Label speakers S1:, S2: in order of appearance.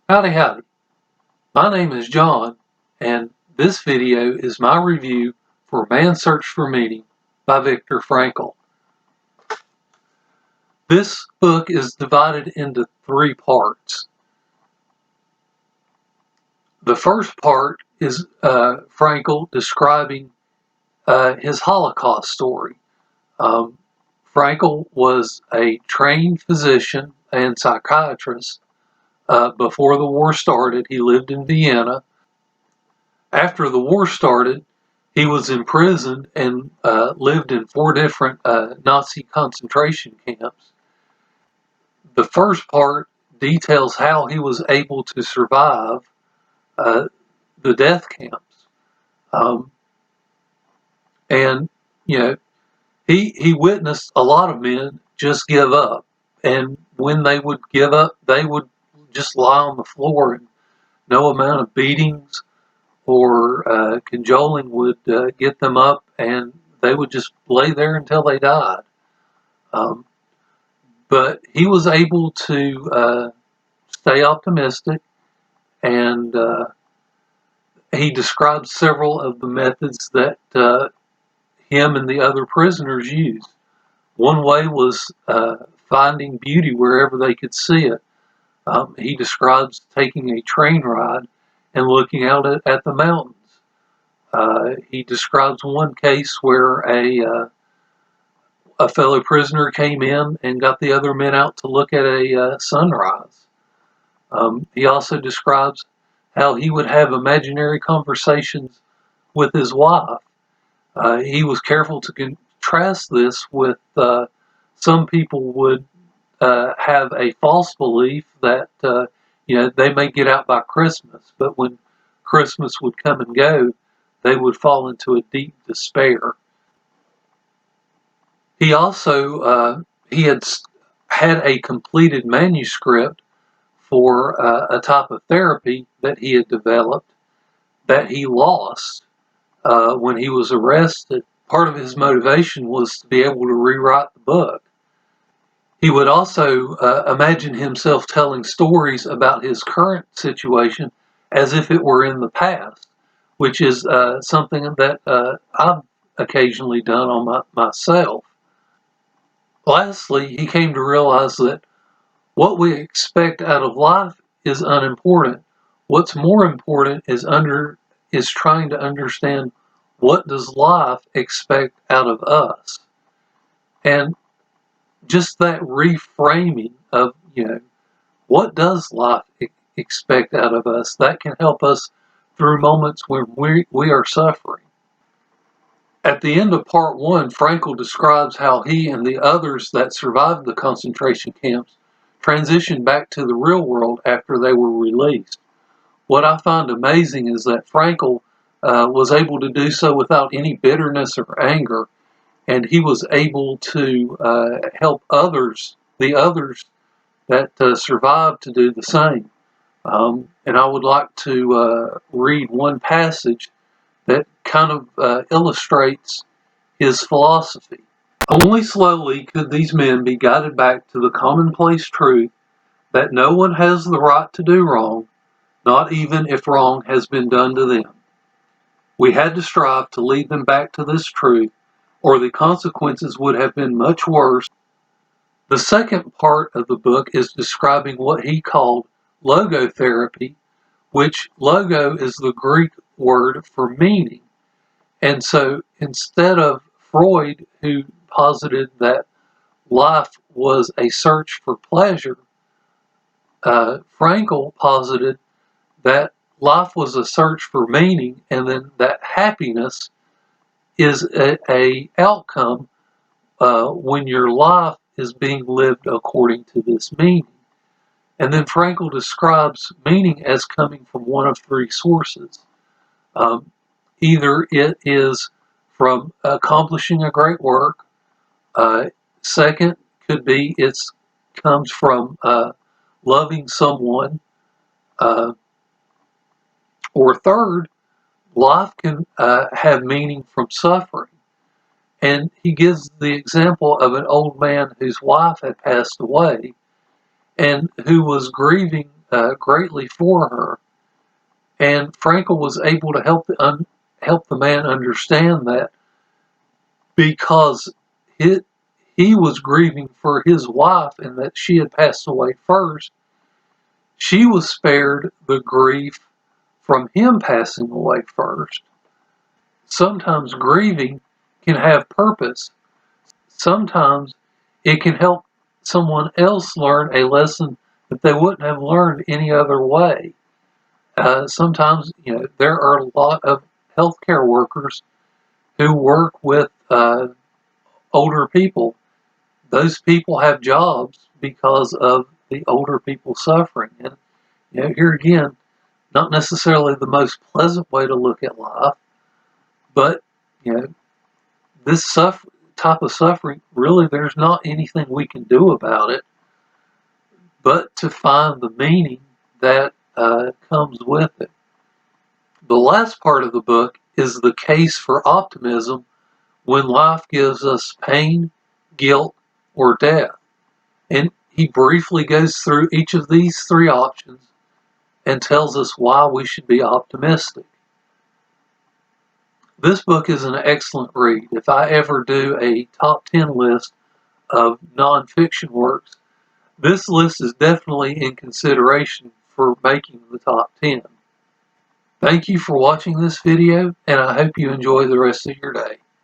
S1: Howdy howdy, my name is John, and this video is my review for Man's Search for Meaning by Viktor Frankl. This book is divided into 3 parts. The first part is Frankl describing his Holocaust story. Frankl was a trained physician and psychiatrist. Before the war started, he lived in Vienna. After the war started, he was imprisoned and lived in 4 different Nazi concentration camps. The first part details how he was able to survive the death camps. And, he witnessed a lot of men just give up. And when they would give up, they would just lie on the floor, and no amount of beatings or cajoling would get them up, and they would just lay there until they died. But he was able to stay optimistic, and he described several of the methods that him and the other prisoners used. One way was finding beauty wherever they could see it. He describes taking a train ride and looking out at the mountains. He describes one case where a fellow prisoner came in and got the other men out to look at a sunrise. He also describes how he would have imaginary conversations with his wife. He was careful to contrast this with some people would have a false belief that they may get out by Christmas, but when Christmas would come and go, they would fall into a deep despair. He also he had a completed manuscript for a type of therapy that he had developed that he lost when he was arrested. Part of his motivation was to be able to rewrite the book. He would also imagine himself telling stories about his current situation as if it were in the past, which is something that I've occasionally done on myself. Lastly, he came to realize that what we expect out of life is unimportant. What's more important is trying to understand, what does life expect out of us? And just that reframing of, what does life expect out of us, that can help us through moments when we are suffering. At the end of part 1, Frankl describes how he and the others that survived the concentration camps transitioned back to the real world after they were released. What I find amazing is that Frankl was able to do so without any bitterness or anger, and he was able to help the others that survived, to do the same. And I would like to read one passage that kind of illustrates his philosophy. Only slowly could these men be guided back to the commonplace truth that no one has the right to do wrong, not even if wrong has been done to them. We had to strive to lead them back to this truth, or the consequences would have been much worse. The second part of the book is describing what he called logotherapy, which logo is the Greek word for meaning. And so instead of Freud, who posited that life was a search for pleasure, Frankl posited that life was a search for meaning, and then that happiness is a outcome when your life is being lived according to this meaning. And then Frankl describes meaning as coming from one of 3 sources. Either it is from accomplishing a great work. Second could be it comes from loving someone. Or third, life can have meaning from suffering. And he gives the example of an old man whose wife had passed away and who was grieving greatly for her. And Frankl was able to help the man understand that because he was grieving for his wife and that she had passed away first, she was spared the grief from him passing away first. Sometimes grieving can have purpose. Sometimes it can help someone else learn a lesson that they wouldn't have learned any other way. Sometimes, there are a lot of healthcare workers who work with older people. Those people have jobs because of the older people suffering. And here again, not necessarily the most pleasant way to look at life, but you know, this type of suffering, really, there's not anything we can do about it, but to find the meaning that comes with it. The last part of the book is the case for optimism when life gives us pain, guilt, or death. And he briefly goes through each of these three options and tells us why we should be optimistic. This book is an excellent read. If I ever do a top 10 list of nonfiction works, this list is definitely in consideration for making the top 10. Thank you for watching this video, and I hope you enjoy the rest of your day.